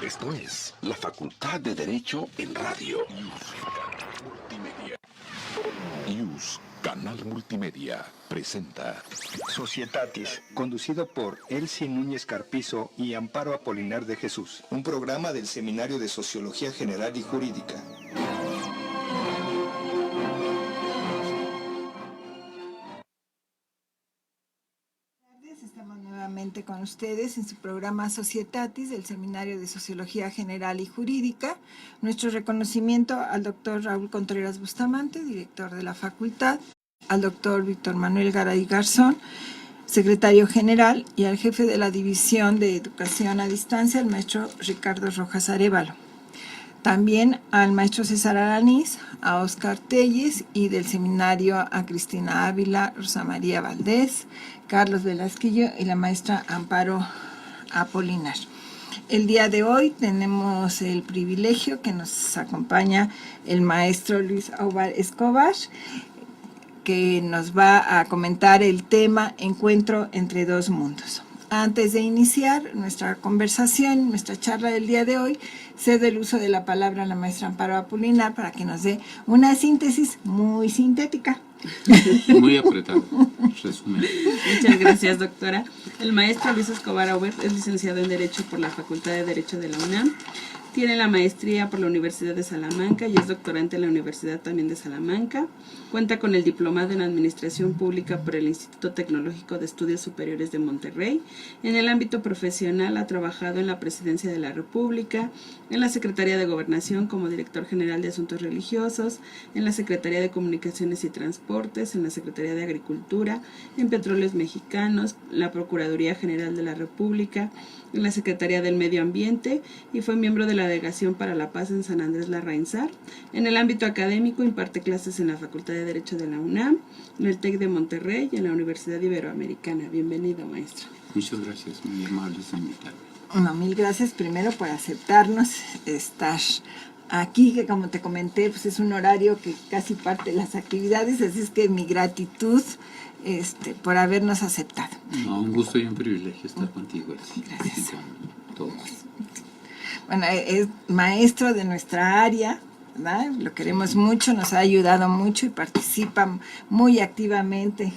Esto es la Facultad de Derecho en Radio. IUS, Canal Multimedia, presenta Societatis, conducido por Elsie Núñez Carpizo y Amparo Apolinar de Jesús, un programa del Seminario de Sociología General y Jurídica. Estamos nuevamente con ustedes en su programa Societatis del Seminario de Sociología General y Jurídica. Nuestro reconocimiento al doctor Raúl Contreras Bustamante, director de la facultad, al doctor Víctor Manuel Garay Garzón, secretario general, y al jefe de la División de Educación a Distancia, el maestro Ricardo Rojas Arévalo. También al maestro César Aranís, a Oscar Telles, y del seminario a Cristina Ávila, Rosa María Valdés, Carlos Velasquillo y la maestra Amparo Apolinar. El día de hoy tenemos el privilegio que nos acompaña el maestro Luis Aubar Escobar, que nos va a comentar el tema Encuentro entre dos mundos. Antes de iniciar nuestra conversación, nuestra charla del día de hoy, cedo el uso de la palabra a la maestra Amparo Apolinar para que nos dé una síntesis muy sintética. Muy apretado, resumen. Muchas gracias, doctora. El maestro Luis Escobar Auber es licenciado en Derecho por la Facultad de Derecho de la UNAM. Tiene la maestría por la Universidad de Salamanca y es doctorante en la Universidad también de Salamanca. Cuenta con el diplomado en Administración Pública por el Instituto Tecnológico de Estudios Superiores de Monterrey. En el ámbito profesional ha trabajado en la Presidencia de la República, en la Secretaría de Gobernación como Director General de Asuntos Religiosos, en la Secretaría de Comunicaciones y Transportes, en la Secretaría de Agricultura, en Petróleos Mexicanos, la Procuraduría General de la República, en la Secretaría del Medio Ambiente y fue miembro de la Delegación para la Paz en San Andrés Larrainzar. En el ámbito académico imparte clases en la Facultad de Derecho de la UNAM, en el TEC de Monterrey y en la Universidad Iberoamericana. Bienvenido, maestro. Muchas gracias, muy amables de invitarme. Bueno, mil gracias primero por aceptarnos estar aquí, que como te comenté, pues es un horario que casi parte de las actividades, así es que mi gratitud por habernos aceptado. No, un gusto y un privilegio estar contigo, Elsie. Gracias. Y con todos. Bueno, es maestro de nuestra área, ¿verdad? Lo queremos mucho, nos ha ayudado mucho y participa muy activamente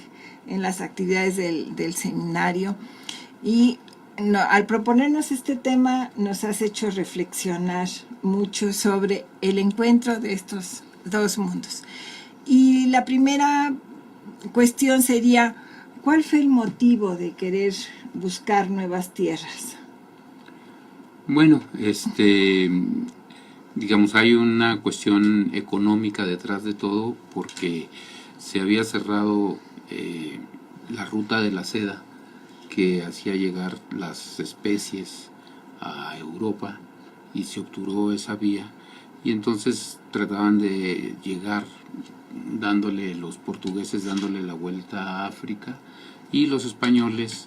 en las actividades del seminario. Y al proponernos este tema nos has hecho reflexionar mucho sobre el encuentro de estos dos mundos. Y la primera cuestión sería, ¿cuál fue el motivo de querer buscar nuevas tierras? Bueno, digamos, hay una cuestión económica detrás de todo porque se había cerrado la ruta de la seda que hacía llegar las especies a Europa y se obturó esa vía y entonces trataban de llegar los portugueses dándole la vuelta a África y los españoles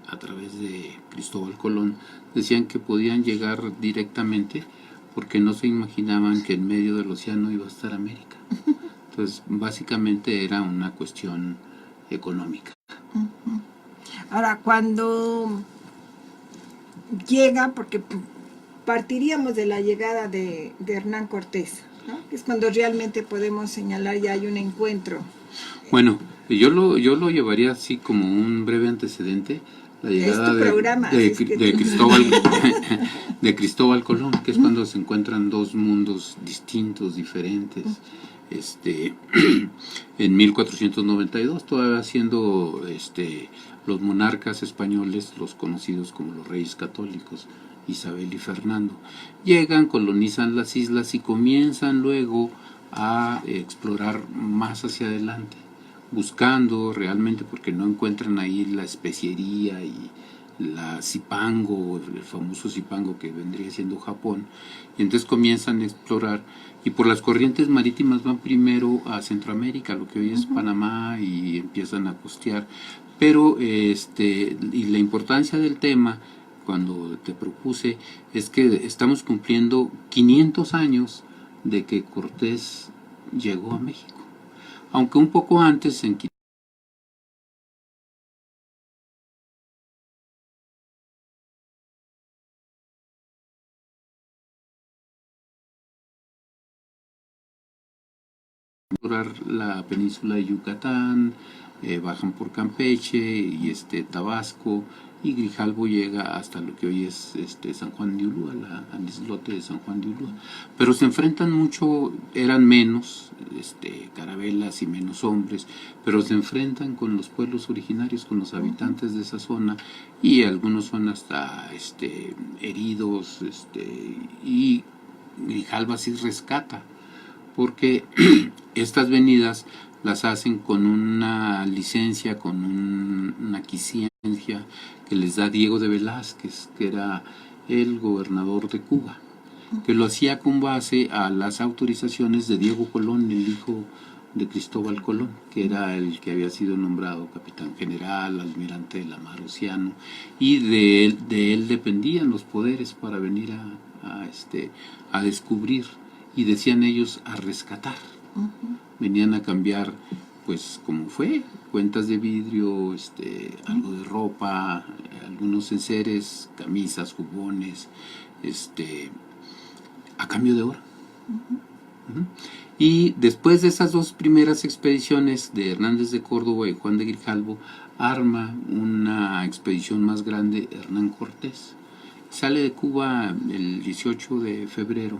a través de Cristóbal Colón decían que podían llegar directamente porque no se imaginaban que en medio del océano iba a estar América. Entonces básicamente era una cuestión económica. Ahora, cuando llega, porque partiríamos de la llegada de Hernán Cortés, ¿no? Que es cuando realmente podemos señalar ya hay un encuentro. Bueno, yo lo llevaría así como un breve antecedente, la llegada de Cristóbal Colón, que es cuando se encuentran dos mundos distintos, diferentes. En 1492, todavía siendo los monarcas españoles los conocidos como los reyes católicos, Isabel y Fernando, llegan, colonizan las islas y comienzan luego a explorar más hacia adelante, buscando realmente, porque no encuentran ahí la especiería y la Zipango, el famoso Zipango que vendría siendo Japón, y entonces comienzan a explorar, y por las corrientes marítimas van primero a Centroamérica, lo que hoy es Panamá, y empiezan a costear. Pero y la importancia del tema, cuando te propuse, es que estamos cumpliendo 500 años de que Cortés llegó a México, aunque un poco antes, en la península de Yucatán, bajan por Campeche y Tabasco, y Grijalbo llega hasta lo que hoy es San Juan de Ulúa, al islote de San Juan de Ulúa. Pero se enfrentan mucho, eran menos carabelas y menos hombres, pero se enfrentan con los pueblos originarios, con los habitantes de esa zona, y algunos son hasta heridos, y Grijalba sí rescata, porque estas venidas las hacen con una licencia, con una quisiencia que les da Diego de Velázquez, que era el gobernador de Cuba, que lo hacía con base a las autorizaciones de Diego Colón, el hijo de Cristóbal Colón, que era el que había sido nombrado capitán general, almirante de la mar Océano, y de él dependían los poderes para venir a descubrir, y decían ellos a rescatar. Venían a cambiar, pues como fue, cuentas de vidrio, algo de ropa, algunos enseres, camisas, jubones, a cambio de oro. Y después de esas dos primeras expediciones de Hernández de Córdoba y Juan de Grijalbo, arma una expedición más grande Hernán Cortés. Sale de Cuba el 18 de febrero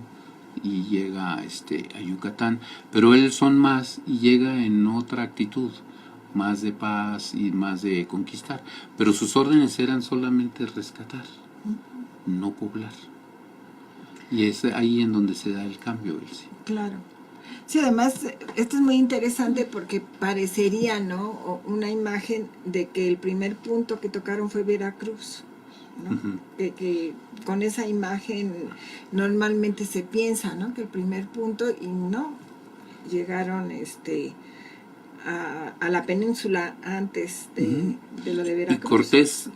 y llega a Yucatán, pero él son más y llega en otra actitud, más de paz y más de conquistar, pero sus órdenes eran solamente rescatar, no poblar, y es ahí en donde se da el cambio, Elsie. Claro. Sí, además, esto es muy interesante porque parecería, ¿no?, una imagen de que el primer punto que tocaron fue Veracruz, ¿no? Que con esa imagen normalmente se piensa, ¿no?, que el primer punto, y no, llegaron a la península antes de lo de Veracruz. Y Cortés,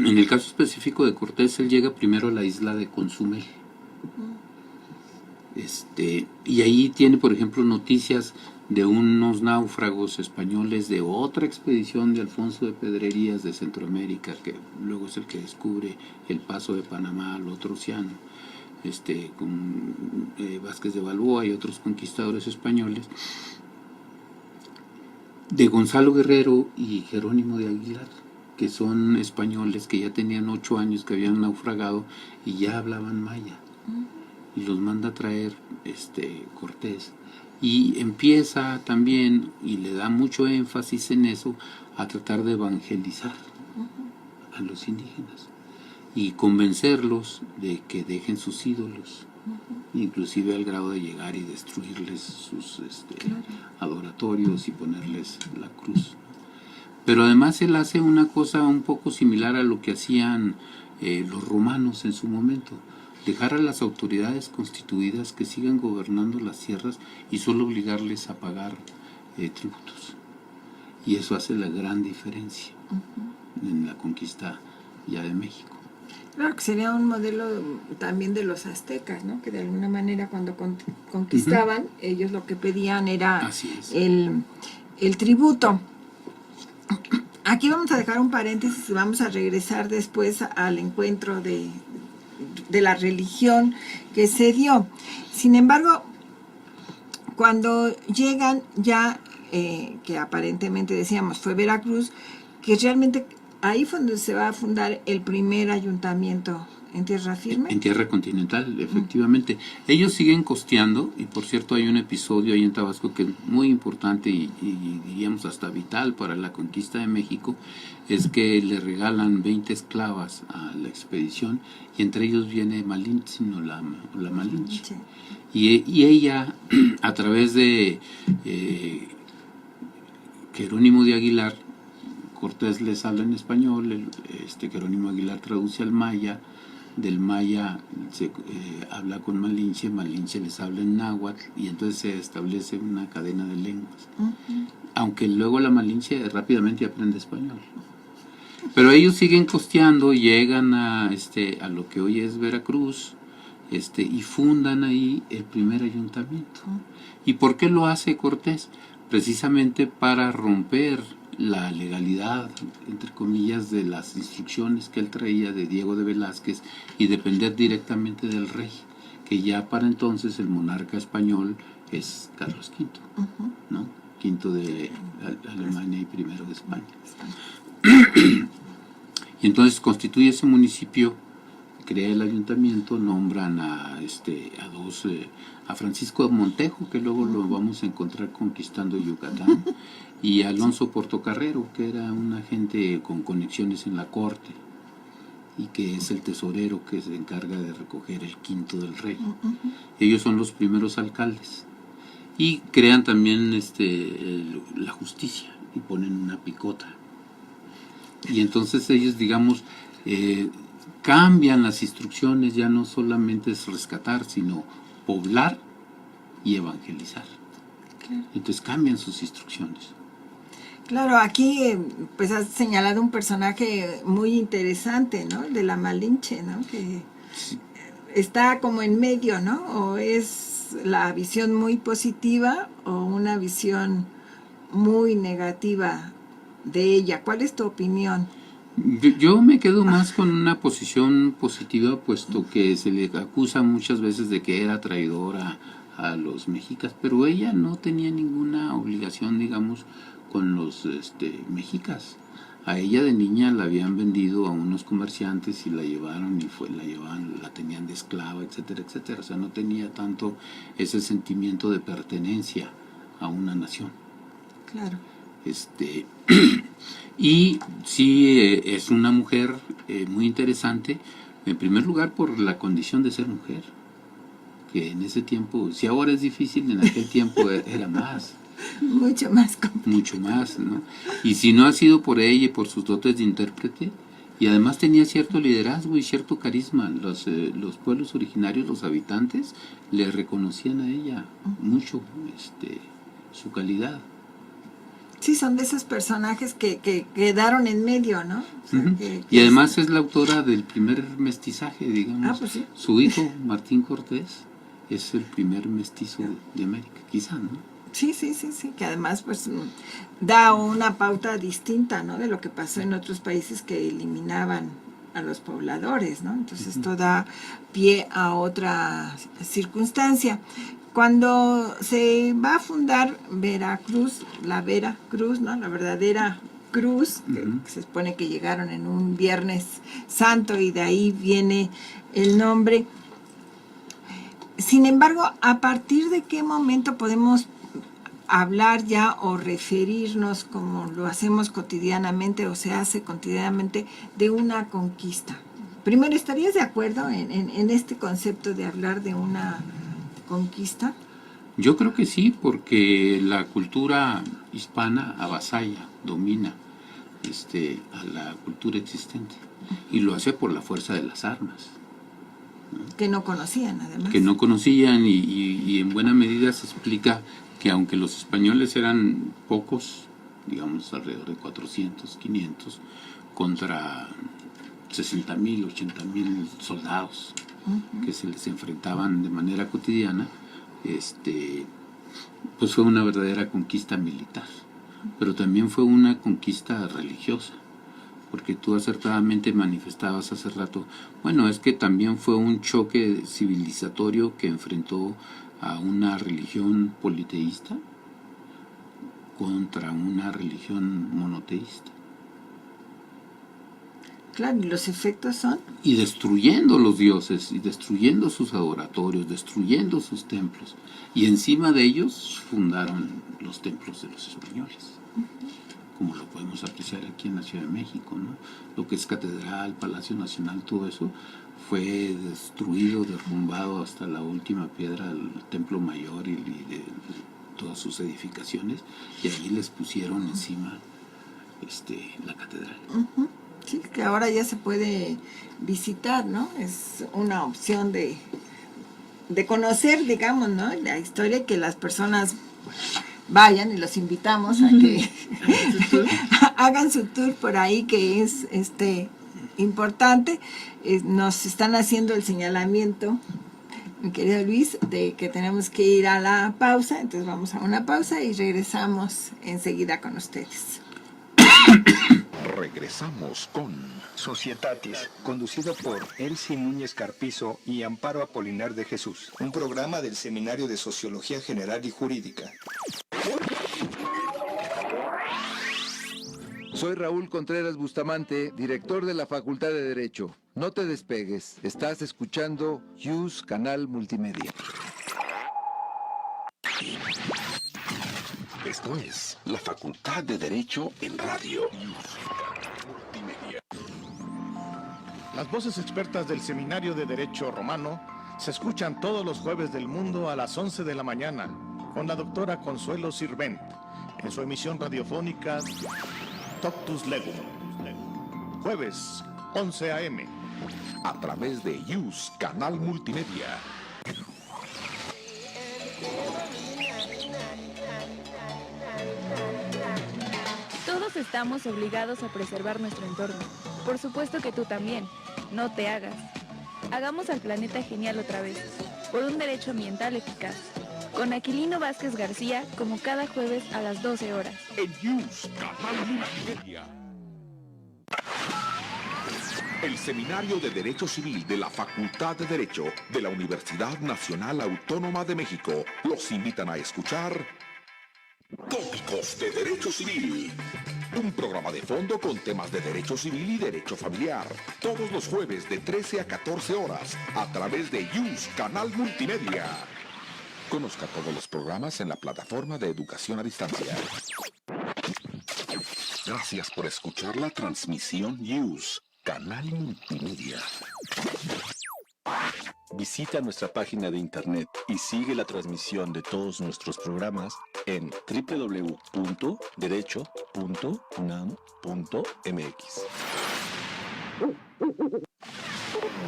en el caso específico de Cortés, él llega primero a la isla de Consumel. Y ahí tiene, por ejemplo, noticias de unos náufragos españoles de otra expedición de Alfonso de Pedrerías de Centroamérica, que luego es el que descubre el paso de Panamá al otro océano, con Vázquez de Balboa y otros conquistadores españoles, de Gonzalo Guerrero y Jerónimo de Aguilar, que son españoles que ya tenían 8 años que habían naufragado y ya hablaban maya, y los manda a traer Cortés, y empieza también, y le da mucho énfasis en eso, a tratar de evangelizar a los indígenas y convencerlos de que dejen sus ídolos, inclusive al grado de llegar y destruirles sus adoratorios y ponerles la cruz. Pero además él hace una cosa un poco similar a lo que hacían los romanos en su momento: dejar a las autoridades constituidas que sigan gobernando las tierras y solo obligarles a pagar tributos. Y eso hace la gran diferencia en la conquista ya de México. Claro, que sería un modelo también de los aztecas, ¿no?, que de alguna manera cuando conquistaban, ellos lo que pedían era el tributo. Aquí vamos a dejar un paréntesis y vamos a regresar después al encuentro de la religión que se dio. Sin embargo, cuando llegan ya, que aparentemente decíamos fue Veracruz, que realmente ahí fue donde se va a fundar el primer ayuntamiento en tierra firme. En tierra continental, efectivamente. Ellos siguen costeando, y por cierto hay un episodio ahí en Tabasco que es muy importante y diríamos hasta vital para la conquista de México, es que le regalan 20 esclavas a la expedición, y entre ellos viene Malinche, o la Malinche. Sí. Y ella, a través de Jerónimo de Aguilar, Cortés les habla en español, Jerónimo Aguilar traduce al maya, del maya se habla con Malinche, Malinche les habla en náhuatl, y entonces se establece una cadena de lenguas. Aunque luego la Malinche rápidamente aprende español. Pero ellos siguen costeando, llegan a lo que hoy es Veracruz, y fundan ahí el primer ayuntamiento. ¿Y por qué lo hace Cortés? Precisamente para romper la legalidad, entre comillas, de las instrucciones que él traía de Diego de Velázquez y depender directamente del rey, que ya para entonces el monarca español es Carlos V, ¿no? Quinto de Alemania y primero de España. Y entonces constituye ese municipio, crea el ayuntamiento, nombran a Francisco Montejo, que luego lo vamos a encontrar conquistando Yucatán, y a Alonso Portocarrero, que era un agente con conexiones en la corte y que es el tesorero que se encarga de recoger el quinto del rey. Ellos son los primeros alcaldes y crean también la justicia y ponen una picota. Y entonces ellos, digamos, cambian las instrucciones, ya no solamente es rescatar, sino poblar y evangelizar. Claro. Entonces cambian sus instrucciones. Claro, aquí pues has señalado un personaje muy interesante, ¿no? De la Malinche, ¿no? Que Sí. está como en medio, ¿no? O es la visión muy positiva o una visión muy negativa de ella. ¿Cuál es tu opinión? Yo me quedo más con una posición positiva, puesto que se le acusa muchas veces de que era traidora a los mexicas, pero ella no tenía ninguna obligación, digamos, con los mexicas. A ella de niña la habían vendido a unos comerciantes y la llevaron la tenían de esclava, etcétera, etcétera. O sea, no tenía tanto ese sentimiento de pertenencia a una nación. Claro. Y sí, es una mujer muy interesante, en primer lugar por la condición de ser mujer, que en ese tiempo, si ahora es difícil, en aquel tiempo era más. Mucho más Mucho más, ¿no? Y si no ha sido por ella y por sus dotes de intérprete, y además tenía cierto liderazgo y cierto carisma, los pueblos originarios, los habitantes, le reconocían a ella mucho su calidad. Sí, son de esos personajes que quedaron en medio, ¿no? O sea, y además es la autora del primer mestizaje, digamos. Pues sí. Su hijo, Martín Cortés, es el primer mestizo de América, quizá, ¿no? Sí, que además pues da una pauta distinta, ¿no? De lo que pasó en otros países que eliminaban a los pobladores, ¿no? Entonces esto da pie a otra circunstancia. Cuando se va a fundar Veracruz, la Veracruz, ¿no? La verdadera cruz, que se supone que llegaron en un Viernes Santo y de ahí viene el nombre. Sin embargo, ¿a partir de qué momento podemos hablar ya o referirnos, como lo hacemos cotidianamente o se hace cotidianamente, de una conquista? Primero, ¿estarías de acuerdo en este concepto de hablar de una conquista? Yo creo que sí, porque la cultura hispana avasalla, domina a la cultura existente, y lo hace por la fuerza de las armas, ¿no? Que no conocían, además. Que no conocían, y en buena medida se explica que aunque los españoles eran pocos, digamos alrededor de 400, 500, contra 60,000, 80,000 soldados que se les enfrentaban de manera cotidiana, pues fue una verdadera conquista militar, pero también fue una conquista religiosa, porque tú acertadamente manifestabas hace rato, bueno, es que también fue un choque civilizatorio que enfrentó a una religión politeísta contra una religión monoteísta. Claro, y los efectos son... Y destruyendo los dioses, y destruyendo sus adoratorios, destruyendo sus templos. Y encima de ellos fundaron los templos de los españoles, como lo podemos apreciar aquí en la Ciudad de México, ¿no? Lo que es Catedral, Palacio Nacional, todo eso fue destruido, derrumbado hasta la última piedra del Templo Mayor y de todas sus edificaciones, y allí les pusieron encima la catedral. Sí, que ahora ya se puede visitar, ¿no? Es una opción de conocer, digamos, ¿no? La historia, y que las personas vayan, y los invitamos a que hagan su tour por ahí, que es importante. Nos están haciendo el señalamiento, mi querido Luis, de que tenemos que ir a la pausa, entonces vamos a una pausa y regresamos enseguida con ustedes. Regresamos con Societatis, conducido por Elsie Núñez Carpizo y Amparo Apolinar de Jesús, un programa del Seminario de Sociología General y Jurídica. Soy Raúl Contreras Bustamante, director de la Facultad de Derecho. No te despegues, estás escuchando Use Canal Multimedia. Esto es la Facultad de Derecho en Radio. Las voces expertas del Seminario de Derecho Romano se escuchan todos los jueves del mundo a las 11 de la mañana con la doctora Consuelo Sirvent en su emisión radiofónica Toctus Legum. Jueves, 11 a.m. A través de Use Canal Multimedia. Todos estamos obligados a preservar nuestro entorno. Por supuesto que tú también. No te hagas. Hagamos al planeta genial otra vez, por un derecho ambiental eficaz. Con Aquilino Vázquez García, como cada jueves a las 12 horas. En Use Canal Multimedia. El Seminario de Derecho Civil de la Facultad de Derecho de la Universidad Nacional Autónoma de México los invitan a escuchar Tópicos de Derecho Civil. Un programa de fondo con temas de derecho civil y derecho familiar. Todos los jueves de 13 a 14 horas a través de Use Canal Multimedia. Conozca todos los programas en la plataforma de educación a distancia. Gracias por escuchar la transmisión Use Canal Multimedia. Visita nuestra página de internet y sigue la transmisión de todos nuestros programas en www.derecho.unam.mx.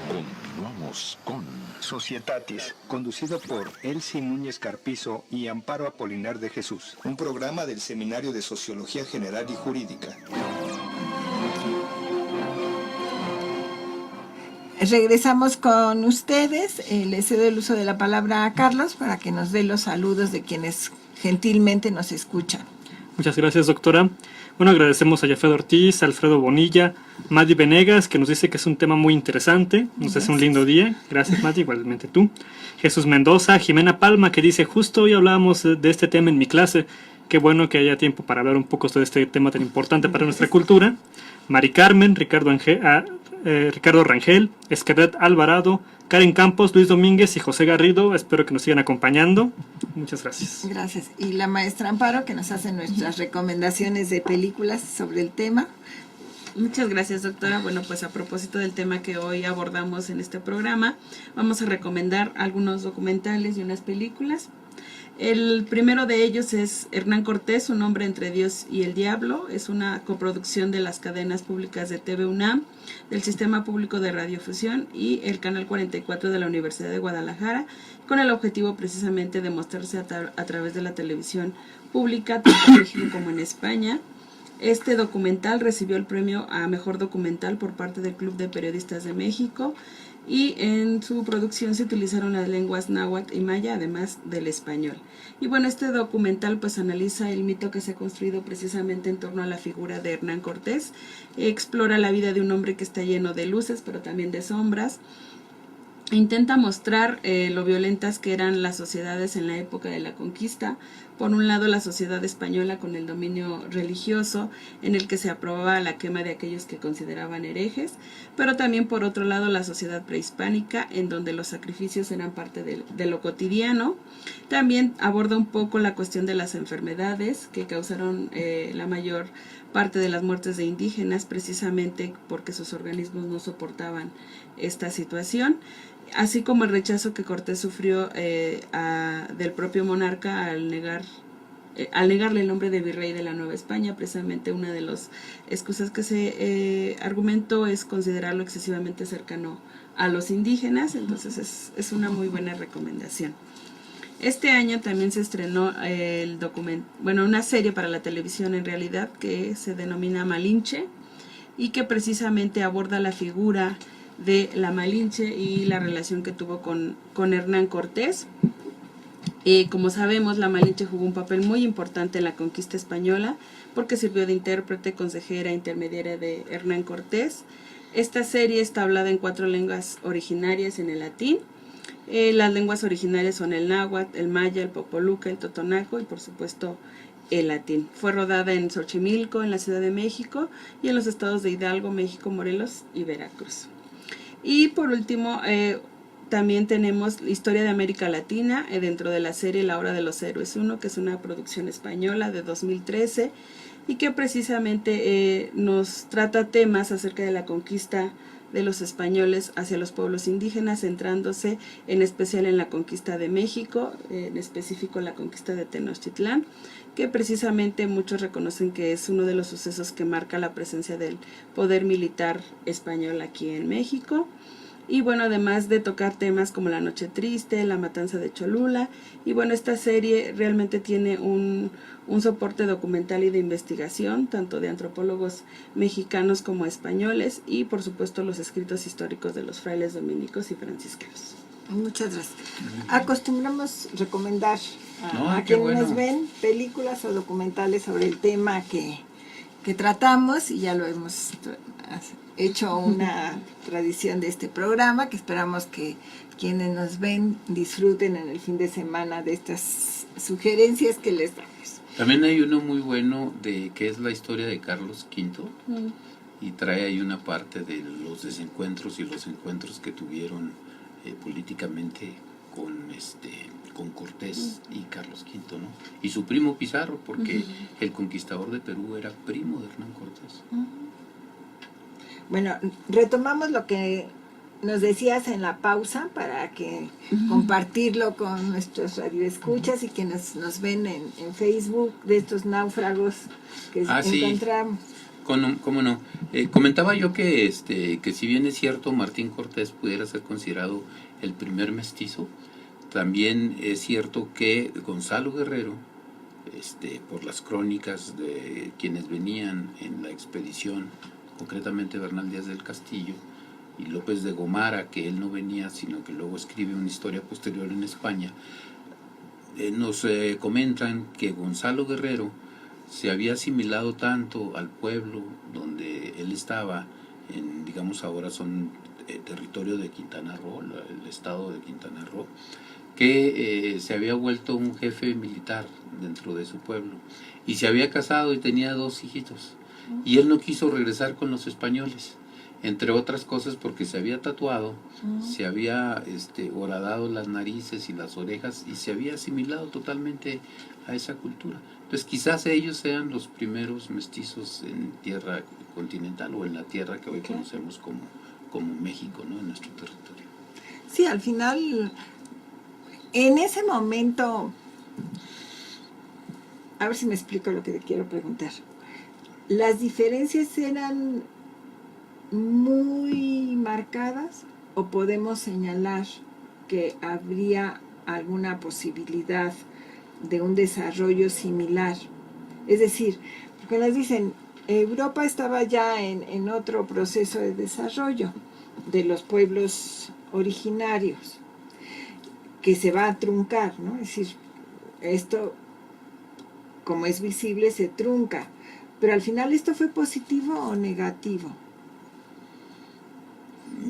Continuamos con Societatis, conducido por Elsie Núñez Carpizo y Amparo Apolinar de Jesús, un programa del Seminario de Sociología General y Jurídica. Regresamos con ustedes. Les cedo el uso de la palabra a Carlos para que nos dé los saludos de quienes gentilmente nos escuchan. Muchas gracias, doctora. Bueno, agradecemos a Yafet Ortiz, Alfredo Bonilla, Madi Venegas, que nos dice que es un tema muy interesante. Nos hace un lindo día. Gracias, Madi, igualmente tú. Jesús Mendoza, Jimena Palma, que dice, justo hoy hablábamos de este tema en mi clase. Qué bueno que haya tiempo para hablar un poco de este tema tan importante para nuestra cultura. Mari Carmen, Ricardo Rangel, Esquerret Alvarado, Karen Campos, Luis Domínguez y José Garrido. Espero que nos sigan acompañando. Muchas gracias. Gracias. Y la maestra Amparo, que nos hace nuestras recomendaciones de películas sobre el tema. Muchas gracias, doctora. Bueno, pues a propósito del tema que hoy abordamos en este programa, vamos a recomendar algunos documentales y unas películas. El primero de ellos es Hernán Cortés, un hombre entre Dios y el diablo. Es una coproducción de las cadenas públicas de TV UNAM, del Sistema Público de Radiofusión y el Canal 44 de la Universidad de Guadalajara, con el objetivo precisamente de mostrarse a través de la televisión pública, tanto en México como en España. Este documental recibió el premio a Mejor Documental por parte del Club de Periodistas de México, y en su producción se utilizaron las lenguas náhuatl y maya, además del español. Y bueno, este documental pues analiza el mito que se ha construido precisamente en torno a la figura de Hernán Cortés, explora la vida de un hombre que está lleno de luces, pero también de sombras, intenta mostrar lo violentas que eran las sociedades en la época de la conquista. Por un lado, la sociedad española con el dominio religioso, en el que se aprobaba la quema de aquellos que consideraban herejes, pero también por otro lado la sociedad prehispánica, en donde los sacrificios eran parte de lo cotidiano. También aborda un poco la cuestión de las enfermedades que causaron la mayor parte de las muertes de indígenas, precisamente porque sus organismos no soportaban esta situación, así como el rechazo que Cortés sufrió del propio monarca al negarle el nombre de virrey de la Nueva España. Precisamente una de las excusas que se argumentó es considerarlo excesivamente cercano a los indígenas, entonces es una muy buena recomendación. Este año también se estrenó una serie para la televisión en realidad que se denomina Malinche y que precisamente aborda la figura de la Malinche y la relación que tuvo con Hernán Cortés. Como sabemos, la Malinche jugó un papel muy importante en la conquista española porque sirvió de intérprete, consejera, intermediaria de Hernán Cortés. Esta serie está hablada en 4 lenguas originarias en el latín. Las lenguas originarias son el náhuatl, el maya, el popoluca, el totonaco y por supuesto el latín. Fue rodada en Xochimilco, en la Ciudad de México y en los estados de Hidalgo, México, Morelos y Veracruz. Y por último, también tenemos Historia de América Latina dentro de la serie La Hora de los Héroes 1, que es una producción española de 2013 y que precisamente nos trata temas acerca de la conquista de los españoles hacia los pueblos indígenas, centrándose en especial en la conquista de México, en específico la conquista de Tenochtitlán, que precisamente muchos reconocen que es uno de los sucesos que marca la presencia del poder militar español aquí en México. Y bueno, además de tocar temas como La Noche Triste, La Matanza de Cholula, y bueno, esta serie realmente tiene un soporte documental y de investigación, tanto de antropólogos mexicanos como españoles, y por supuesto los escritos históricos de los frailes dominicos y franciscanos. Muchas gracias. Acostumbramos recomendar a qué quienes nos bueno. ven películas o documentales sobre el tema que tratamos, y ya lo hemos hecho una tradición de este programa, que esperamos que quienes nos ven disfruten en el fin de semana de estas sugerencias que les damos. También hay uno muy bueno que es la historia de Carlos V y trae ahí una parte de los desencuentros y los encuentros que tuvieron políticamente con Cortés y Carlos V, ¿no? Y su primo Pizarro, porque el conquistador de Perú era primo de Hernán Cortés. Bueno, retomamos lo que nos decías en la pausa para que compartirlo con nuestros radioescuchas y quienes nos ven en Facebook de estos náufragos que encontramos. Sí. ¿Cómo no? Comentaba yo que si bien es cierto Martín Cortés pudiera ser considerado el primer mestizo, también es cierto que Gonzalo Guerrero, por las crónicas de quienes venían en la expedición, concretamente Bernal Díaz del Castillo y López de Gomara, que él no venía, sino que luego escribe una historia posterior en España, nos comentan que Gonzalo Guerrero se había asimilado tanto al pueblo donde él estaba, digamos ahora son territorio de Quintana Roo, el estado de Quintana Roo, que se había vuelto un jefe militar dentro de su pueblo y se había casado y tenía 2 hijitos. Y él no quiso regresar con los españoles, entre otras cosas porque se había tatuado, se había horadado las narices y las orejas y se había asimilado totalmente a esa cultura. Entonces quizás ellos sean los primeros mestizos en tierra continental o en la tierra que hoy conocemos como México, ¿no? En nuestro territorio. Sí, al final, en ese momento, a ver si me explico lo que te quiero preguntar. ¿Las diferencias eran muy marcadas o podemos señalar que habría alguna posibilidad de un desarrollo similar? Es decir, porque nos dicen, Europa estaba ya en otro proceso de desarrollo de los pueblos originarios que se va a truncar, ¿no? Es decir, esto, como es visible, se trunca. Pero al final, ¿esto fue positivo o negativo?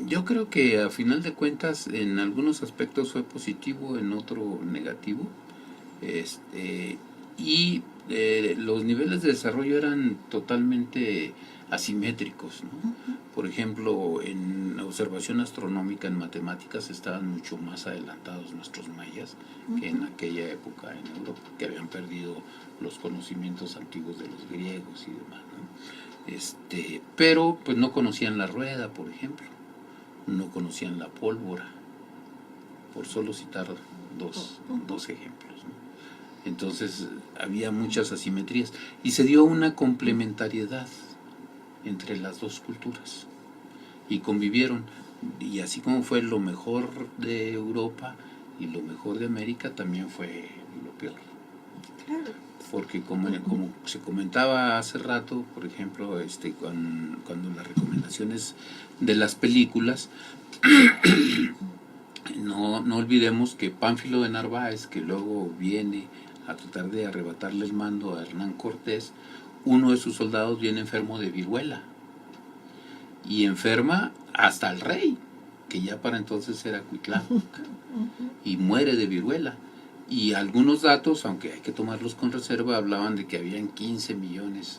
Yo creo que a final de cuentas en algunos aspectos fue positivo, en otro negativo. Y los niveles de desarrollo eran totalmente asimétricos, ¿no? Por ejemplo, en observación astronómica, en matemáticas, estaban mucho más adelantados nuestros mayas que en aquella época en Europa, que habían perdido los conocimientos antiguos de los griegos y demás, ¿no? Pero pues no conocían la rueda, por ejemplo, no conocían la pólvora, por solo citar dos ejemplos, ¿no? Entonces había muchas asimetrías y se dio una complementariedad entre las dos culturas y convivieron, y así como fue lo mejor de Europa y lo mejor de América, también fue lo peor. Claro. Porque como se comentaba hace rato, por ejemplo, cuando las recomendaciones de las películas, no olvidemos que Pánfilo de Narváez, que luego viene a tratar de arrebatarle el mando a Hernán Cortés, uno de sus soldados viene enfermo de viruela y enferma hasta el rey, que ya para entonces era Cuitláhuac, y muere de viruela. Y algunos datos, aunque hay que tomarlos con reserva, hablaban de que habían 15 millones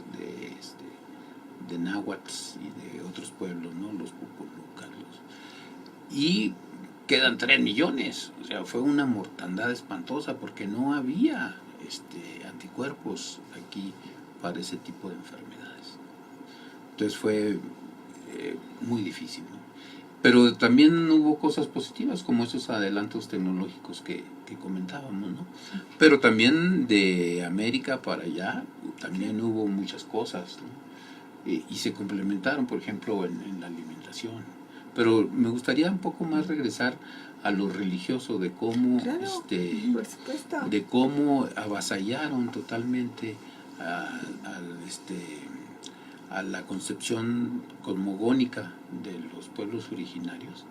de náhuatls y de otros pueblos, ¿no? Los popolucas, y quedan 3 millones. O sea, fue una mortandad espantosa porque no había anticuerpos aquí para ese tipo de enfermedades. Entonces fue muy difícil, ¿no? Pero también hubo cosas positivas, como esos adelantos tecnológicos que comentábamos, ¿no? Pero también de América para allá también hubo muchas cosas, ¿no? Y se complementaron, por ejemplo, en la alimentación. Pero me gustaría un poco más regresar a lo religioso, de cómo por supuesto, de cómo avasallaron totalmente a la concepción cosmogónica de los pueblos originarios,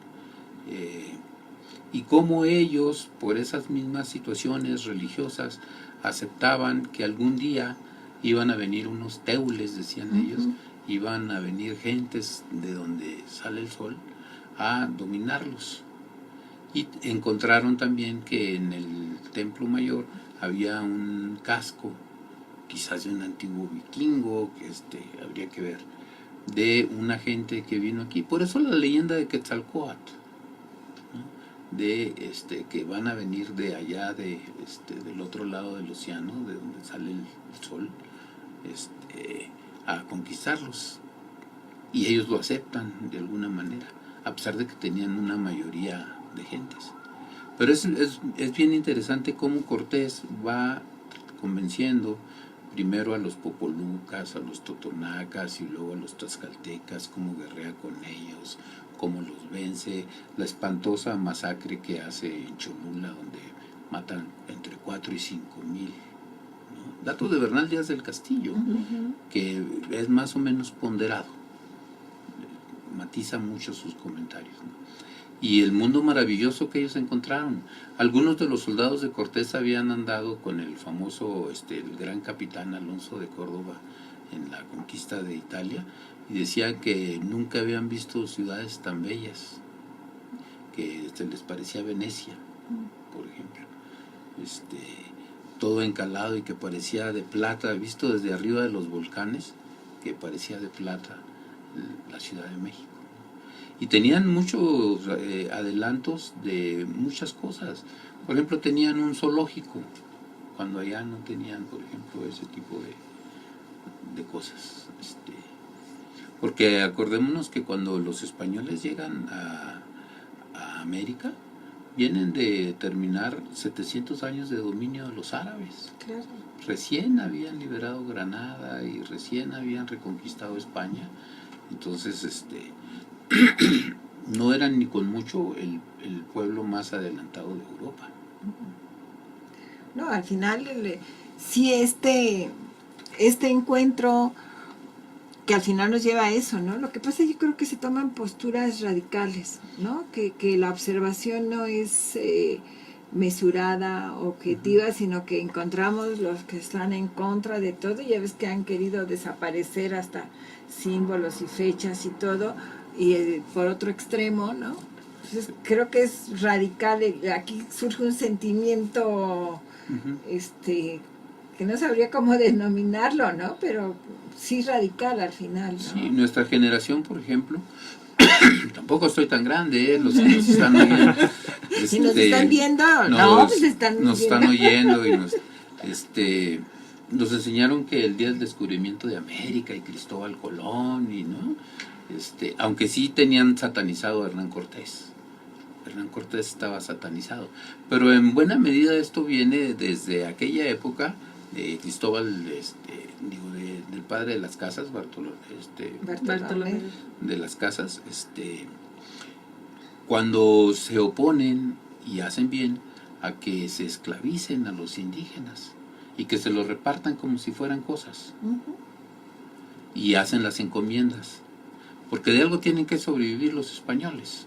y cómo ellos, por esas mismas situaciones religiosas, aceptaban que algún día iban a venir unos teules, decían ellos, iban a venir gentes de donde sale el sol a dominarlos. Y encontraron también que en el Templo Mayor había un casco, quizás de un antiguo vikingo, que habría que ver, de una gente que vino aquí. Por eso la leyenda de Quetzalcóatl, ¿no? De que van a venir de allá, del otro lado del océano, de donde sale el sol, a conquistarlos. Y ellos lo aceptan de alguna manera, a pesar de que tenían una mayoría de gentes. Pero es bien interesante cómo Cortés va convenciendo primero a los popolucas, a los totonacas y luego a los tlaxcaltecas, cómo guerrea con ellos, cómo los vence, la espantosa masacre que hace en Cholula, donde matan entre 4 y 5 mil, ¿no? Datos de Bernal Díaz del Castillo, que es más o menos ponderado, matiza mucho sus comentarios, ¿no? Y el mundo maravilloso que ellos encontraron. Algunos de los soldados de Cortés habían andado con el famoso, el gran capitán Alonso de Córdoba en la conquista de Italia, y decían que nunca habían visto ciudades tan bellas, que les parecía Venecia, por ejemplo, todo encalado y que parecía de plata, visto desde arriba de los volcanes, que parecía de plata la Ciudad de México. Y tenían muchos adelantos de muchas cosas. Por ejemplo, tenían un zoológico, cuando allá no tenían, por ejemplo, ese tipo de cosas. Porque acordémonos que cuando los españoles llegan a América, vienen de terminar 700 años de dominio de los árabes. Claro. Recién habían liberado Granada y recién habían reconquistado España. Entonces, no eran ni con mucho el pueblo más adelantado de Europa. No, al final sí este encuentro que al final nos lleva a eso, ¿no? Lo que pasa es que yo creo que se toman posturas radicales, ¿no? Que la observación no es mesurada, objetiva, sino que encontramos los que están en contra de todo. Ya ves que han querido desaparecer hasta símbolos y fechas y todo, y por otro extremo, ¿no? Entonces, creo que es radical, aquí surge un sentimiento que no sabría cómo denominarlo, ¿no? Pero sí radical al final, ¿no? Sí, nuestra generación, por ejemplo, tampoco estoy tan grande, los que nos están oyendo. Si nos están viendo, pues nos están oyendo y nos enseñaron que el día del descubrimiento de América y Cristóbal Colón, y ¿no? Aunque sí tenían satanizado a Hernán Cortés. Hernán Cortés estaba satanizado, pero en buena medida esto viene desde aquella época de Cristóbal, del padre de las casas, Bartolomé de las casas, cuando se oponen y hacen bien a que se esclavicen a los indígenas y que se los repartan como si fueran cosas, y hacen las encomiendas, porque de algo tienen que sobrevivir los españoles.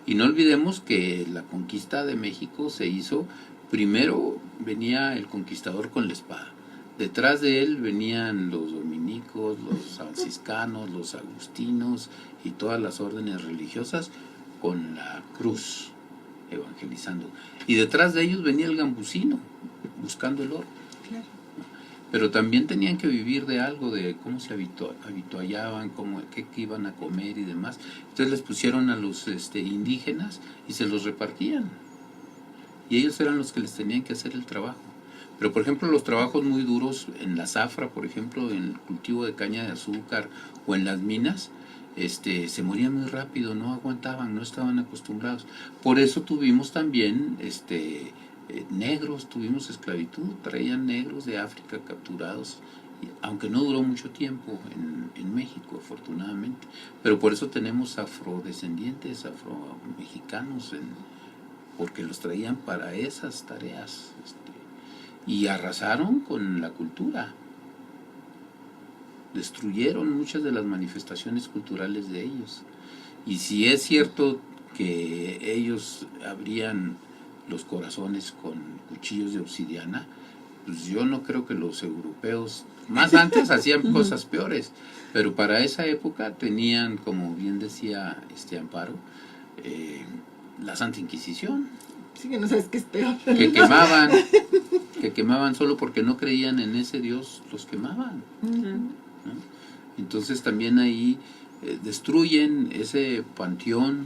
Y no olvidemos que la conquista de México se hizo, primero venía el conquistador con la espada, detrás de él venían los dominicos, los franciscanos, los agustinos y todas las órdenes religiosas con la cruz, evangelizando. Y detrás de ellos venía el gambusino, buscando el oro. Claro. Pero también tenían que vivir de algo, de cómo se habituallaban, qué iban a comer y demás. Entonces les pusieron a los indígenas y se los repartían. Y ellos eran los que les tenían que hacer el trabajo. Pero, por ejemplo, los trabajos muy duros en la zafra, por ejemplo, en el cultivo de caña de azúcar o en las minas, se morían muy rápido, no aguantaban, no estaban acostumbrados. Por eso tuvimos también negros, tuvimos esclavitud, traían negros de África capturados, aunque no duró mucho tiempo en México, afortunadamente. Pero por eso tenemos afrodescendientes, afromexicanos, porque los traían para esas tareas. Y arrasaron con la cultura. Destruyeron muchas de las manifestaciones culturales de ellos. Y si es cierto que ellos abrían los corazones con cuchillos de obsidiana, pues yo no creo que los europeos, más antes hacían cosas peores, pero para esa época tenían, como bien decía Amparo, la Santa Inquisición. Sí, que no sabes qué es peor. Que quemaban solo porque no creían en ese Dios, los quemaban. ¿No? Entonces también ahí destruyen ese panteón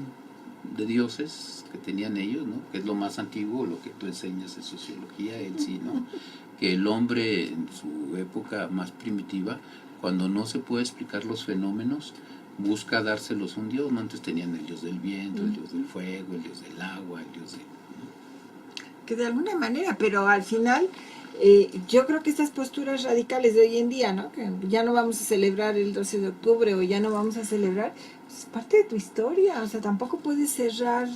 de dioses que tenían ellos, ¿no? Que es lo más antiguo, lo que tú enseñas de sociología, ¿no? Que el hombre en su época más primitiva, cuando no se puede explicar los fenómenos, busca dárselos a un dios, ¿no? Antes tenían el dios del viento, el dios del fuego, el dios del agua, el dios de... Que de alguna manera, pero al final yo creo que estas posturas radicales de hoy en día, ¿no? Que ya no vamos a celebrar el 12 de octubre o ya no vamos a celebrar, es parte de tu historia, o sea, tampoco puedes cerrar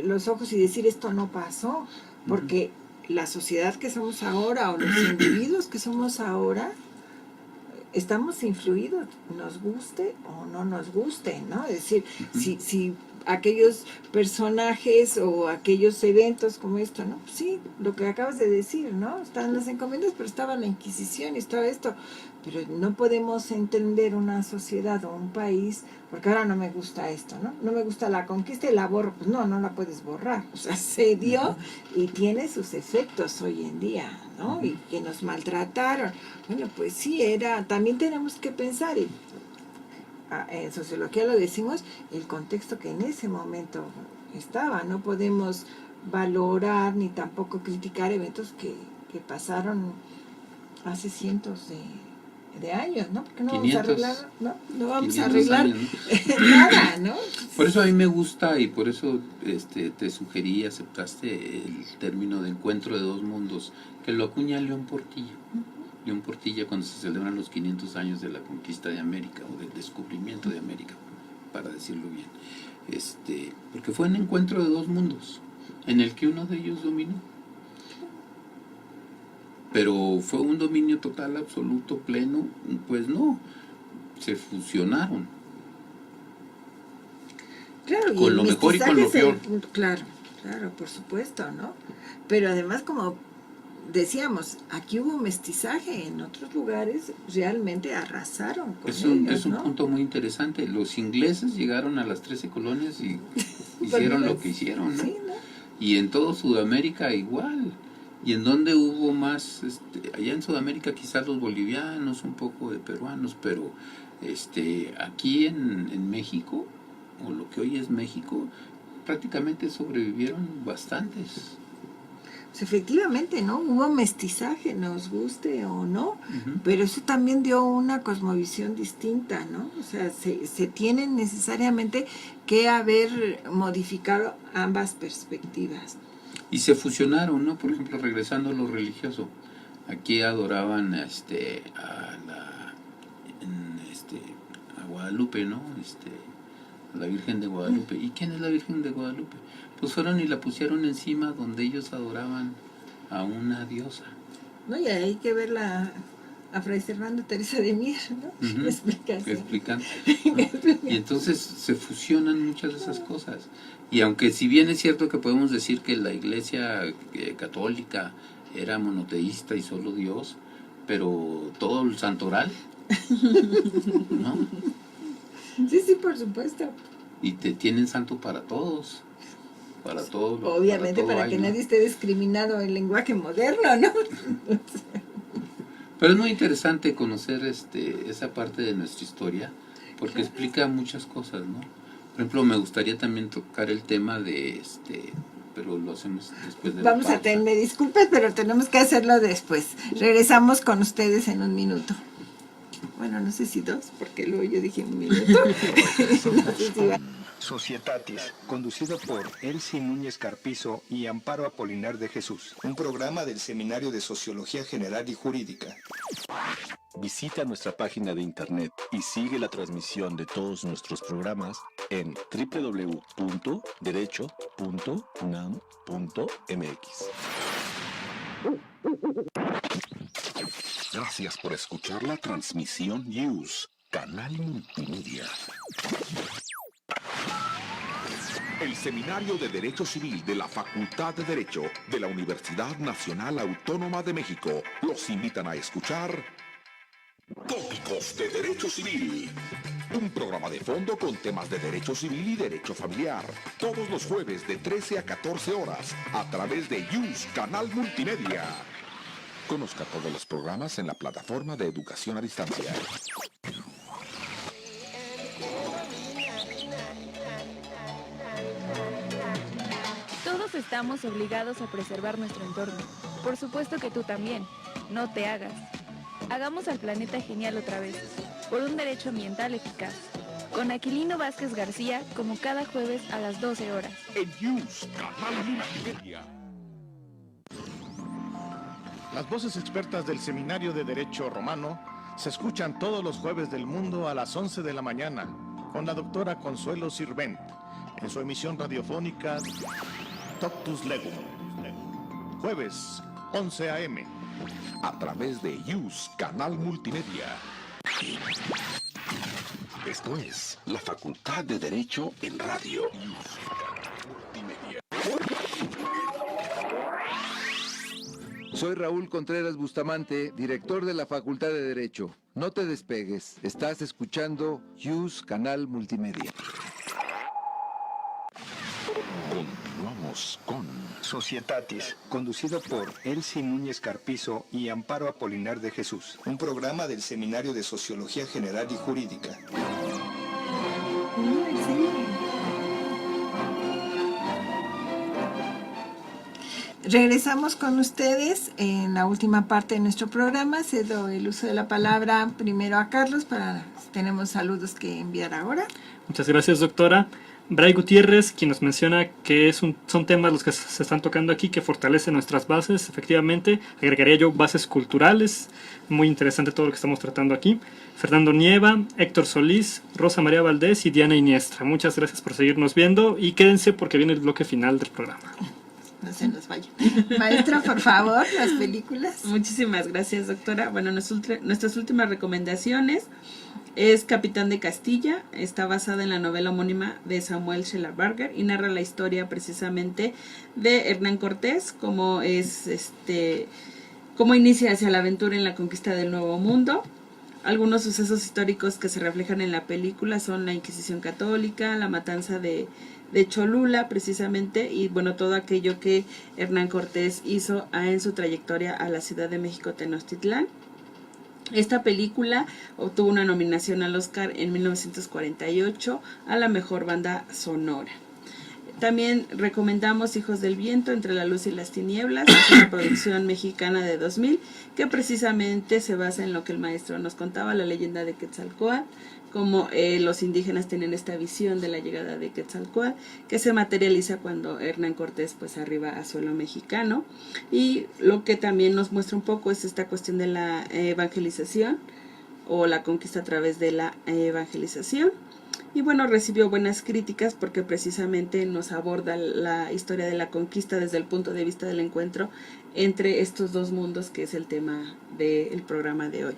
los ojos y decir esto no pasó, porque la sociedad que somos ahora o los individuos que somos ahora estamos influidos, nos guste o no nos guste, ¿no? Es decir, si aquellos personajes o aquellos eventos como esto, ¿no? Pues sí, lo que acabas de decir, ¿no? Estaban las encomiendas, pero estaba la Inquisición y estaba esto. Pero no podemos entender una sociedad o un país, porque ahora no me gusta esto, ¿no? No me gusta la conquista y la borro. Pues no la puedes borrar. O sea, se dio y tiene sus efectos hoy en día, ¿no? Y que nos maltrataron. Bueno, pues sí, también tenemos que pensar, y en sociología lo decimos, el contexto que en ese momento estaba. No podemos valorar ni tampoco criticar eventos que pasaron hace cientos de años, ¿no? Porque no 500, vamos a arreglar, no vamos a arreglar años, ¿no? Nada, ¿no? Por eso a mí me gusta y por eso te sugerí, aceptaste el término de encuentro de dos mundos, que lo acuña León Portilla. León Portilla, cuando se celebran los 500 años de la conquista de América o del descubrimiento de América, para decirlo bien, porque fue un encuentro de dos mundos en el que uno de ellos dominó, pero fue un dominio total, absoluto, pleno. Pues no, se fusionaron, claro, con lo mejor y con lo peor. Claro, por supuesto, ¿no? Pero además, como decíamos, aquí hubo mestizaje, en otros lugares realmente arrasaron con Es ellos, un ¿no? punto muy interesante. Los ingleses llegaron a las 13 colonias y hicieron lo que hicieron, ¿no? Sí, ¿no? Y en todo Sudamérica igual. Y en donde hubo más, allá en Sudamérica quizás los bolivianos, un poco de peruanos, pero aquí en México, o lo que hoy es México, prácticamente sobrevivieron bastantes. Pues efectivamente, ¿no? Hubo mestizaje, nos guste o no, pero eso también dio una cosmovisión distinta, ¿no? O sea, se tienen necesariamente que haber modificado ambas perspectivas. Y se fusionaron, ¿no? Por ejemplo, regresando a lo religioso, aquí adoraban a Guadalupe, ¿no? A la Virgen de Guadalupe. ¿Y quién es la Virgen de Guadalupe? Pues fueron y la pusieron encima donde ellos adoraban a una diosa. ¿No? Y hay que ver a Fray Servando Teresa de Mier, ¿no? Explican. Y entonces se fusionan muchas de esas cosas. Y aunque si bien es cierto que podemos decir que la iglesia católica era monoteísta y solo Dios, pero todo el santoral, ¿no? Sí, por supuesto. Y te tienen santo para todos. Para todo. Obviamente para que nadie esté discriminado en lenguaje moderno, ¿no? Pero es muy interesante conocer esa parte de nuestra historia, porque explica muchas cosas, ¿no? Por ejemplo, me gustaría también tocar el tema de pero lo hacemos después de Vamos la a pausa. tener, me disculpes, pero tenemos que hacerlo después. Regresamos con ustedes en un minuto. Bueno, no sé si 2, porque luego yo dije 1 minuto. No sé si va. Societatis, conducido por Elsie Núñez Carpizo y Amparo Apolinar de Jesús. Un programa del Seminario de Sociología General y Jurídica. Visita nuestra página de internet y sigue la transmisión de todos nuestros programas en www.derecho.unam.mx. Gracias por escuchar la transmisión News, Canal Multimedia. El Seminario de Derecho Civil de la Facultad de Derecho de la Universidad Nacional Autónoma de México los invitan a escuchar Tópicos de Derecho Civil. Un programa de fondo con temas de derecho civil y derecho familiar. Todos los jueves de 13 a 14 horas a través de YUS Canal Multimedia. Conozca todos los programas en la plataforma de educación a distancia. Todos estamos obligados a preservar nuestro entorno. Por supuesto que tú también. No te hagas. Hagamos al planeta genial otra vez, por un derecho ambiental eficaz. Con Aquilino Vázquez García, como cada jueves a las 12 horas. En YUS Canal Multimedia. Las voces expertas del Seminario de Derecho Romano se escuchan todos los jueves del mundo a las 11 de la mañana con la doctora Consuelo Sirvent en su emisión radiofónica Toctus Legum. Jueves 11 a.m. A través de YUS Canal Multimedia. Esto es la Facultad de Derecho en Radio. Soy Raúl Contreras Bustamante, director de la Facultad de Derecho. No te despegues, estás escuchando YUS Canal Multimedia. Continuamos con Societatis, conducido por Elsie Núñez Carpizo y Amparo Apolinar de Jesús. Un programa del Seminario de Sociología General y Jurídica. Regresamos con ustedes en la última parte de nuestro programa. Cedo el uso de la palabra primero a Carlos tenemos saludos que enviar ahora. Muchas gracias, doctora. Bray Gutiérrez, quien nos menciona que son temas los que se están tocando aquí que fortalecen nuestras bases. Efectivamente, agregaría yo bases culturales. Muy interesante todo lo que estamos tratando aquí. Fernando Nieva, Héctor Solís, Rosa María Valdés y Diana Iniestra. Muchas gracias por seguirnos viendo y quédense porque viene el bloque final del programa. No se nos vaya. Maestra, por favor, las películas. Muchísimas gracias, doctora. Bueno, nuestras últimas recomendaciones es Capitán de Castilla. Está basada en la novela homónima de Samuel Shellabarger y narra la historia precisamente de Hernán Cortés, como es cómo inicia hacia la aventura en la conquista del Nuevo Mundo. Algunos sucesos históricos que se reflejan en la película son la Inquisición Católica, la matanza de Cholula precisamente, y bueno, todo aquello que Hernán Cortés hizo en su trayectoria a la Ciudad de México Tenochtitlán. Esta película obtuvo una nominación al Oscar en 1948 a la mejor banda sonora. También recomendamos Hijos del Viento, Entre la Luz y las Tinieblas, es una producción mexicana de 2000 que precisamente se basa en lo que el maestro nos contaba, la leyenda de Quetzalcóatl, cómo los indígenas tienen esta visión de la llegada de Quetzalcóatl, que se materializa cuando Hernán Cortés pues arriba a suelo mexicano. Y lo que también nos muestra un poco es esta cuestión de la evangelización o la conquista a través de la evangelización. Y bueno, recibió buenas críticas porque precisamente nos aborda la historia de la conquista desde el punto de vista del encuentro entre estos dos mundos, que es el tema del programa de hoy.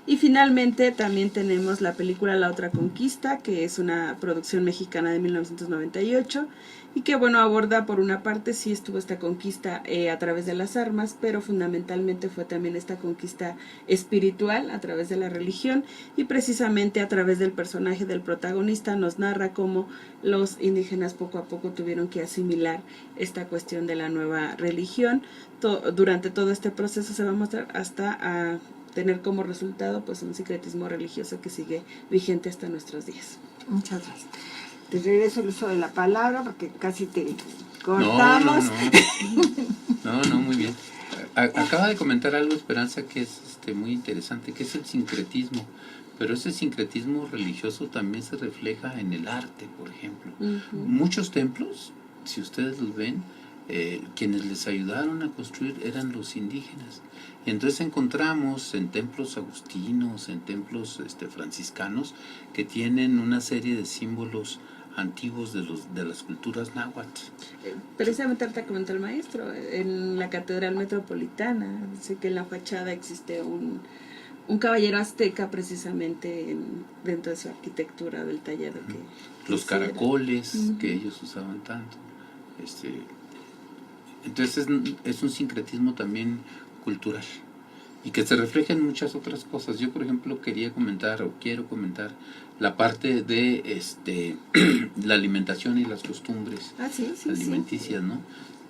Y finalmente también tenemos la película La Otra Conquista, que es una producción mexicana de 1998 y que bueno, aborda por una parte sí estuvo esta conquista a través de las armas, pero fundamentalmente fue también esta conquista espiritual a través de la religión, y precisamente a través del personaje del protagonista nos narra cómo los indígenas poco a poco tuvieron que asimilar esta cuestión de la nueva religión. Durante todo este proceso se va a mostrar hasta a tener como resultado pues un sincretismo religioso que sigue vigente hasta nuestros días. Muchas gracias. Te regreso el uso de la palabra porque casi te cortamos. No, muy bien. Acaba de comentar algo, Esperanza, que es muy interesante, que es el sincretismo. Pero ese sincretismo religioso también se refleja en el arte, por ejemplo. Muchos templos, si ustedes los ven, quienes les ayudaron a construir eran los indígenas. Y entonces encontramos en templos agustinos, en templos franciscanos, que tienen una serie de símbolos antiguos de las culturas náhuatl. Precisamente ahorita comentó el maestro, en la Catedral Metropolitana, dice que en la fachada existe un caballero azteca precisamente dentro de su arquitectura del tallado que los caracoles que ellos usaban tanto. Entonces es un sincretismo también cultural y que se refleja en muchas otras cosas. Yo, por ejemplo, quiero comentar la parte de la alimentación y las costumbres alimenticias, ¿no?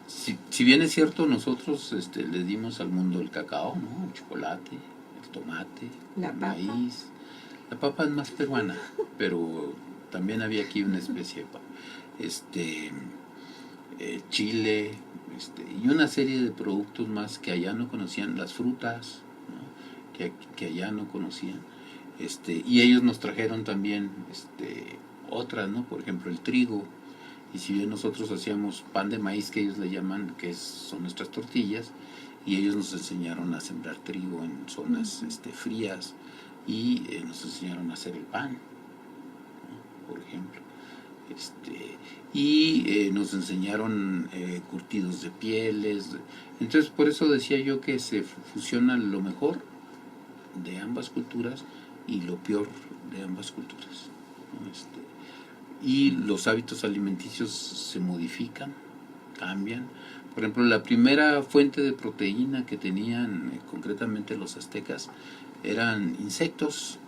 Si bien es cierto, nosotros le dimos al mundo el cacao, ¿no? El chocolate, el tomate, el maíz. La papa es más peruana, pero también había aquí una especie de chile, y una serie de productos más que allá no conocían, las frutas, ¿no? que allá no conocían, y ellos nos trajeron también otras, ¿no? Por ejemplo el trigo, y si bien nosotros hacíamos pan de maíz, que ellos le llaman, son nuestras tortillas, y ellos nos enseñaron a sembrar trigo en zonas frías, y nos enseñaron a hacer el pan, ¿no? Por ejemplo. Y nos enseñaron curtidos de pieles. Entonces por eso decía yo que se fusiona lo mejor de ambas culturas y lo peor de ambas culturas, ¿no? Y los hábitos alimenticios se modifican, cambian. Por ejemplo, la primera fuente de proteína que tenían concretamente los aztecas eran insectos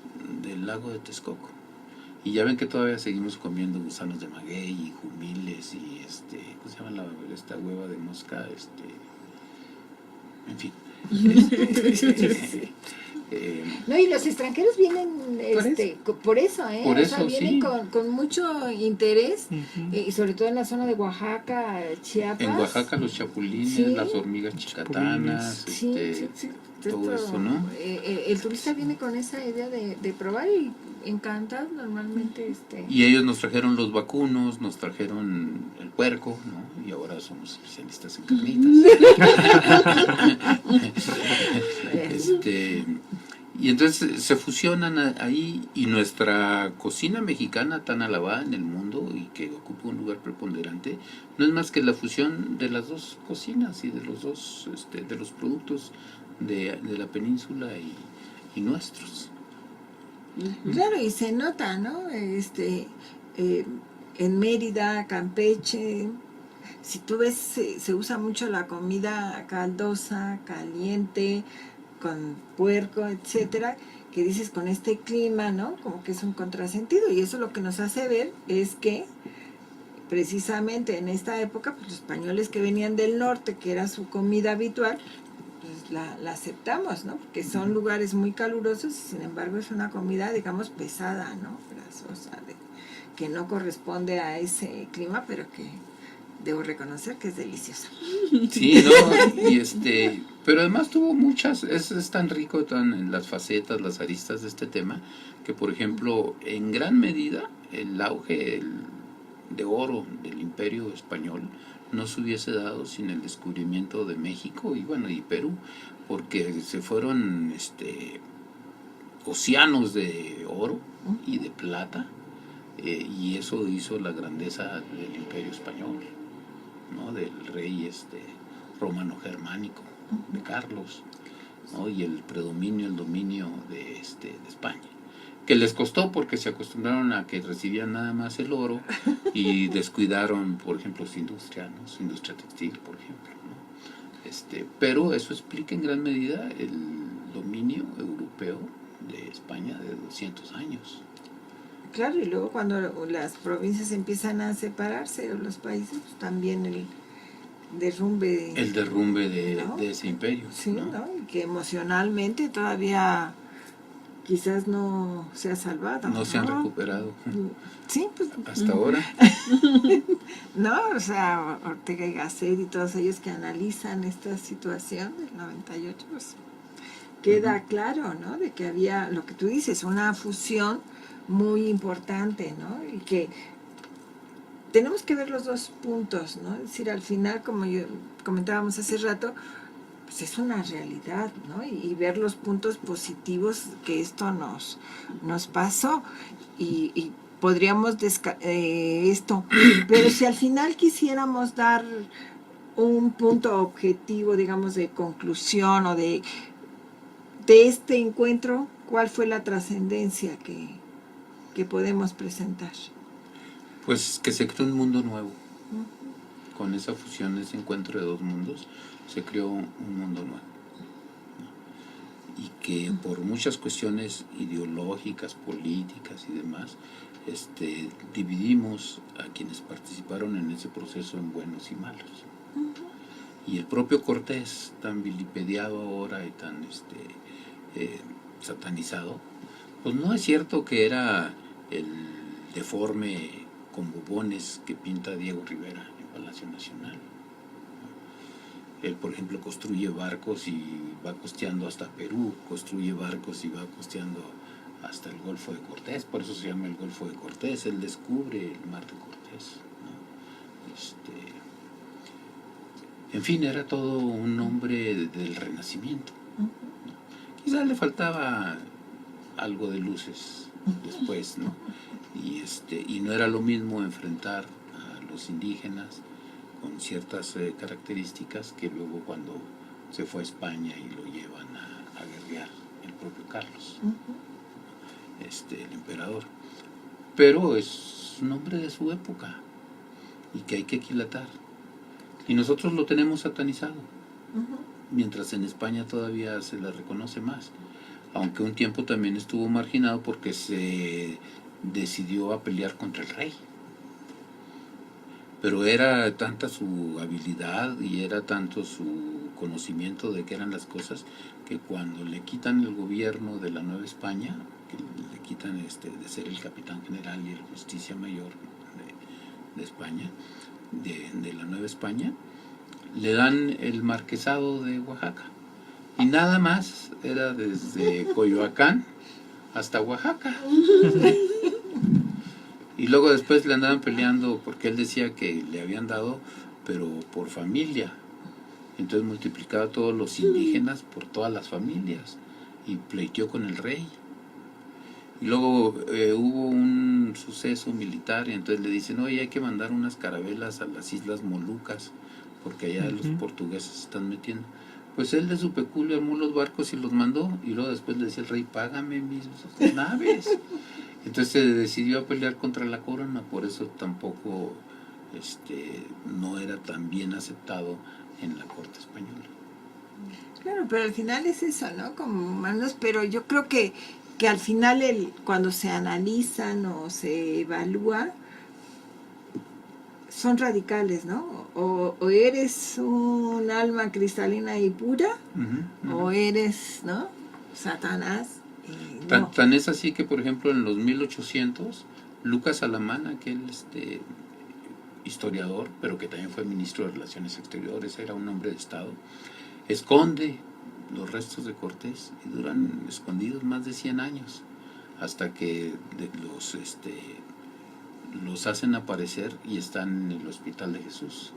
del lago de Texcoco. Y ya ven que todavía seguimos comiendo gusanos de maguey y jumiles y ¿cómo se llama esta hueva de mosca? En fin. No, y los extranjeros vienen por eso, Por eso, o sea, vienen sí. con mucho interés, y sobre todo en la zona de Oaxaca, Chiapas. En Oaxaca los chapulines, las hormigas chicatanas, todo eso, ¿no? El turista viene con esa idea de probar y encanta normalmente. Y ellos nos trajeron los vacunos, nos trajeron el puerco, ¿no? Y ahora somos especialistas en carnitas. Y entonces se fusionan ahí, y nuestra cocina mexicana tan alabada en el mundo y que ocupa un lugar preponderante, no es más que la fusión de las dos cocinas y de los dos de los productos de la península y nuestros. Claro, y se nota, ¿no? En Mérida, Campeche, si tú ves, se usa mucho la comida caldosa, caliente, con puerco, etcétera, que dices con este clima, ¿no? Como que es un contrasentido, y eso lo que nos hace ver es que precisamente en esta época, pues los españoles que venían del norte, que era su comida habitual, pues la aceptamos, ¿no? Porque son lugares muy calurosos y sin embargo es una comida, digamos, pesada, ¿no? Grasosa, que no corresponde a ese clima, pero que debo reconocer que es deliciosa. Sí, no, y pero además tuvo muchas, es tan rico en las facetas, las aristas de este tema, que por ejemplo, en gran medida, el auge de oro del Imperio Español no se hubiese dado sin el descubrimiento de México y bueno, y Perú, porque se fueron océanos de oro y de plata, y eso hizo la grandeza del Imperio Español, ¿no? Del rey romano germánico de Carlos, ¿no? Y el predominio, el dominio de España, que les costó porque se acostumbraron a que recibían nada más el oro y descuidaron, por ejemplo, su industria, ¿no? Su industria textil, por ejemplo, ¿no? Pero eso explica en gran medida el dominio europeo de España de 200 años. Claro, y luego cuando las provincias empiezan a separarse, los países, pues también el derrumbe. El derrumbe ¿no? de ese imperio. Sí, ¿no? ¿no? Y que emocionalmente todavía quizás no se ha salvado. No se han recuperado. Sí, pues. Hasta ahora. No, o sea, Ortega y Gasset y todos ellos que analizan esta situación del 98, pues queda claro, ¿no? De que había, lo que tú dices, una fusión muy importante, ¿no? Y que tenemos que ver los dos puntos, ¿no? Es decir, al final, como comentábamos hace rato, pues es una realidad, ¿no? Y ver los puntos positivos que esto nos pasó y podríamos esto, pero si al final quisiéramos dar un punto objetivo, digamos, de conclusión o de este encuentro, ¿cuál fue la trascendencia que podemos presentar? Pues que se creó un mundo nuevo. Con esa fusión, ese encuentro de dos mundos, se creó un mundo nuevo. Y que por muchas cuestiones ideológicas, políticas y demás, dividimos a quienes participaron en ese proceso en buenos y malos. Y el propio Cortés, tan vilipendiado ahora y tan satanizado, pues no es cierto que era el deforme con bubones que pinta Diego Rivera en Palacio Nacional. Él, por ejemplo, construye barcos y va costeando hasta Perú, construye barcos y va costeando hasta el Golfo de Cortés, por eso se llama el Golfo de Cortés. Él descubre el mar de Cortés, ¿no? En fin, era todo un hombre del Renacimiento, ¿no? Quizás le faltaba algo de luces después, ¿no? Y no era lo mismo enfrentar a los indígenas con ciertas características que luego cuando se fue a España y lo llevan a guerrear el propio Carlos, el emperador. Pero es un hombre de su época y que hay que aquilatar. Y nosotros lo tenemos satanizado, mientras en España todavía se le reconoce más, aunque un tiempo también estuvo marginado porque se decidió a pelear contra el rey. Pero era tanta su habilidad y era tanto su conocimiento de qué eran las cosas, que cuando le quitan el gobierno de la Nueva España, que le quitan de ser el capitán general y el justicia mayor de España, de la Nueva España, le dan el marquesado de Oaxaca. Y nada más era desde Coyoacán hasta Oaxaca. Y luego después le andaban peleando porque él decía que le habían dado, pero por familia. Entonces multiplicaba a todos los indígenas por todas las familias y pleiteó con el rey. Y luego hubo un suceso militar y entonces le dicen, oye, hay que mandar unas carabelas a las Islas Molucas porque allá los portugueses se están metiendo. Pues él de su peculio armó los barcos y los mandó, y luego después le decía el rey, págame mis naves. Entonces se decidió a pelear contra la corona, por eso tampoco no era tan bien aceptado en la corte española. Claro, pero al final es eso, ¿no? Como humanos, pero yo creo que al final cuando se analizan o se evalúa, son radicales, ¿no? O eres un alma cristalina y pura, o eres, ¿no? Satanás. Y no. Tan es así que, por ejemplo, en los 1800, Lucas Alamán, aquel historiador, pero que también fue ministro de Relaciones Exteriores, era un hombre de Estado, esconde los restos de Cortés y duran escondidos más de 100 años, hasta que los hacen aparecer y están en el Hospital de Jesús,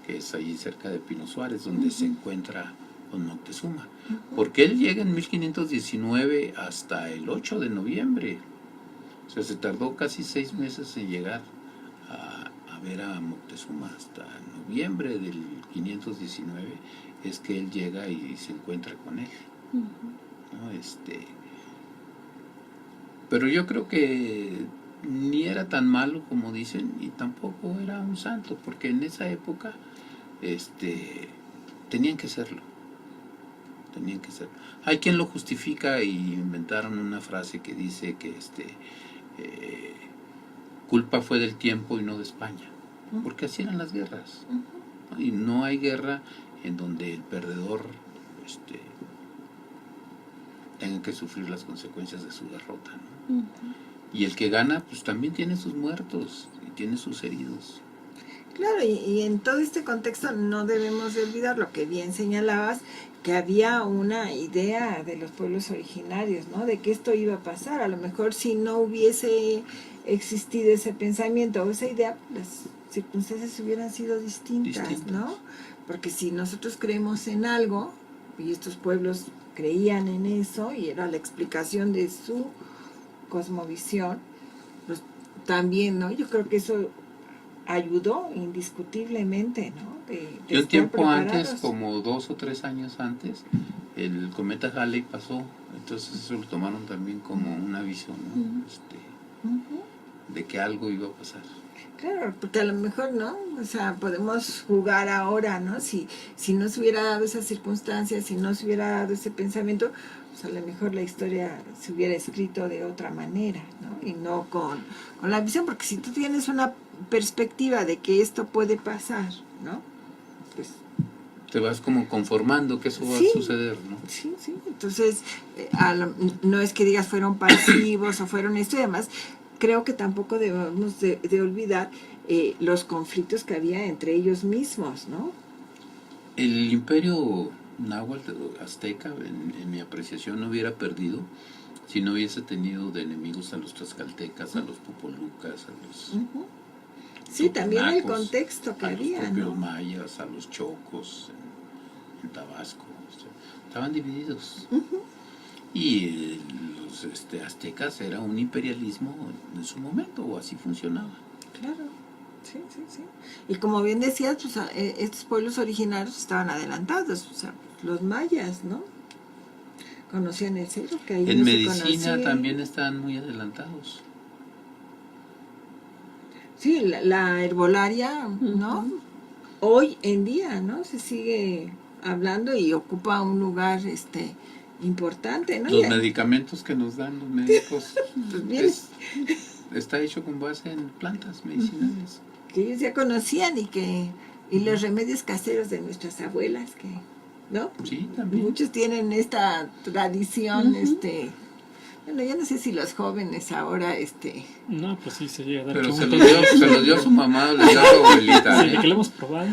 que es ahí cerca de Pino Suárez, donde se encuentra con Moctezuma. Porque él llega en 1519 hasta el 8 de noviembre. O sea, se tardó casi 6 meses en llegar a ver a Moctezuma. Hasta noviembre del 519 es que él llega y se encuentra con él. ¿No? Pero yo creo que ni era tan malo como dicen, y tampoco era un santo, porque en esa época tenían que serlo. Hay quien lo justifica y inventaron una frase que dice que culpa fue del tiempo y no de España, porque así eran las guerras, ¿no? Y no hay guerra en donde el perdedor tenga que sufrir las consecuencias de su derrota, ¿no? Y el que gana pues también tiene sus muertos y tiene sus heridos. Claro, y en todo este contexto no debemos de olvidar lo que bien señalabas, que había una idea de los pueblos originarios, ¿no? De que esto iba a pasar. A lo mejor si no hubiese existido ese pensamiento o esa idea, las circunstancias hubieran sido distintas, ¿no? Porque si nosotros creemos en algo, y estos pueblos creían en eso, y era la explicación de su cosmovisión, pues también, ¿no? Yo creo que eso ayudó indiscutiblemente, ¿no? Y un tiempo antes, como 2 o 3 años antes, el cometa Halley pasó, entonces eso lo tomaron también como una visión, ¿no? De que algo iba a pasar. Claro, porque a lo mejor, ¿no? O sea, podemos jugar ahora, ¿no? Si no se hubiera dado esas circunstancias, si no se hubiera dado ese pensamiento, pues a lo mejor la historia se hubiera escrito de otra manera, ¿no? Y no con la visión, porque si tú tienes una perspectiva de que esto puede pasar, ¿no? Pues te vas como conformando que eso va a suceder, ¿no? Sí. Entonces, no es que digas fueron pasivos o fueron esto, y además creo que tampoco debemos de olvidar los conflictos que había entre ellos mismos, ¿no? El imperio náhuatl azteca, en mi apreciación, no hubiera perdido si no hubiese tenido de enemigos a los tlaxcaltecas, a los popolucas, a los sí, también el contexto que había, a los propios ¿no? mayas, a los chocos en Tabasco, o sea, estaban divididos. Y los aztecas era un imperialismo en su momento, o así funcionaba. Claro, sí. Y como bien decías, pues, estos pueblos originarios estaban adelantados, o sea, los mayas, ¿no? Conocían el cero, que ahí en no medicina también estaban muy adelantados. Sí, la herbolaria, ¿no? Hoy en día, ¿no? Se sigue hablando y ocupa un lugar importante, ¿no? Los medicamentos que nos dan los médicos pues bien, está hecho con base en plantas medicinales. Que ellos ya conocían y los remedios caseros de nuestras abuelas, que, ¿no? Sí, también. Muchos tienen esta tradición, bueno, yo no sé si los jóvenes ahora, No, pues sí, se llega a dar. Pero se los dio su mamá, le dio a su abuelita. Sí, de que lo hemos probado,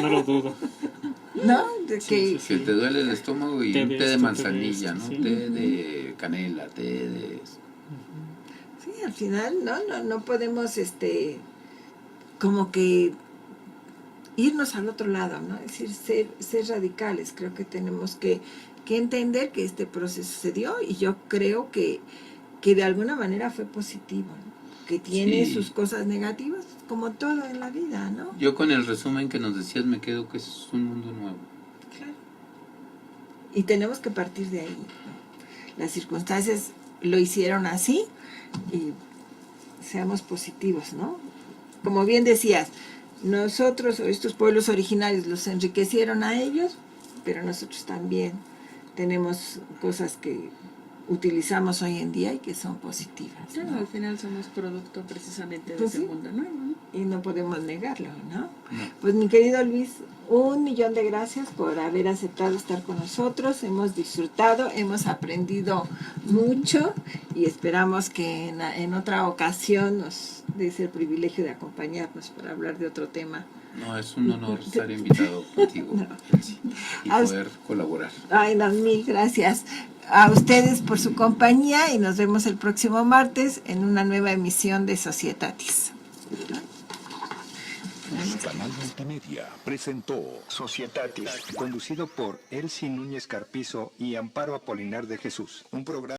no lo dudo. ¿No? De que Si te duele el estómago y un té de manzanilla, ¿no? Sí. Té de canela, té de... Sí, al final, no podemos, como que irnos al otro lado, ¿no? Es decir, ser radicales. Creo que tenemos que entender que este proceso se dio, y yo creo que de alguna manera fue positivo, ¿no? Que tiene sus cosas negativas, como todo en la vida, ¿no? Yo con el resumen que nos decías me quedo que es un mundo nuevo. Claro. Y tenemos que partir de ahí, ¿no? Las circunstancias lo hicieron así, y seamos positivos, ¿no? como bien decías, nosotros o estos pueblos originarios los enriquecieron a ellos, pero nosotros también tenemos cosas que utilizamos hoy en día y que son positivas. Claro, ¿no? al final somos producto precisamente de Pues ese sí. mundo nuevo, ¿no? Y no podemos negarlo, ¿no? Pues mi querido Luis, 1.000.000 de gracias por haber aceptado estar con nosotros. Hemos disfrutado, hemos aprendido mucho y esperamos que en otra ocasión nos des el privilegio de acompañarnos para hablar de otro tema. No, es un honor estar invitado contigo, Elsie, y poder colaborar. Ay, no, 1.000 gracias a ustedes por su compañía y nos vemos el próximo martes en una nueva emisión de Societatis. Canal Multimedia presentó Societatis, conducido por Elsie Núñez Carpizo y Amparo Apolinar de Jesús. Un programa